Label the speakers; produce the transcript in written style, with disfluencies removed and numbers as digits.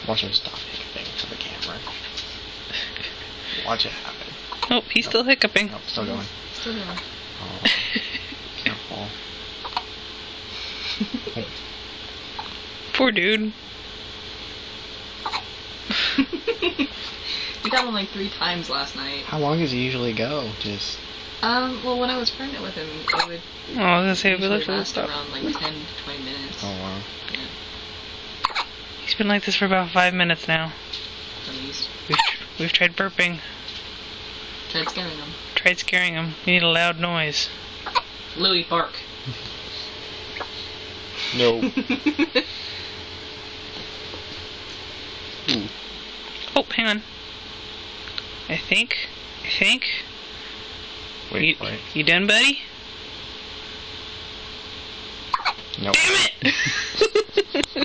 Speaker 1: Watch him stop hiccuping to the camera. Watch it happen.
Speaker 2: Oh, he's still hiccuping.
Speaker 1: Nope, still going.
Speaker 3: Still going.
Speaker 1: Oh, careful.
Speaker 2: Poor dude.
Speaker 3: We got one like 3 times last night.
Speaker 1: How long does he usually go? Just.
Speaker 3: Well, when I was pregnant with him, it would.
Speaker 2: Oh, I was gonna say, we
Speaker 3: usually
Speaker 2: looked at this
Speaker 3: last
Speaker 2: stuff.
Speaker 3: around like 10 to 20 minutes.
Speaker 1: Oh wow.
Speaker 3: Yeah,
Speaker 2: He's been like this for about 5 minutes now.
Speaker 3: at least.
Speaker 2: We've tried burping.
Speaker 3: Tried scaring him.
Speaker 2: Tried scaring him. We need a loud noise.
Speaker 3: Louis, bark.
Speaker 1: No. Ooh.
Speaker 2: Oh, hang on. I think.
Speaker 1: Wait for it.
Speaker 2: You done, buddy?
Speaker 1: Nope.
Speaker 2: Damn it!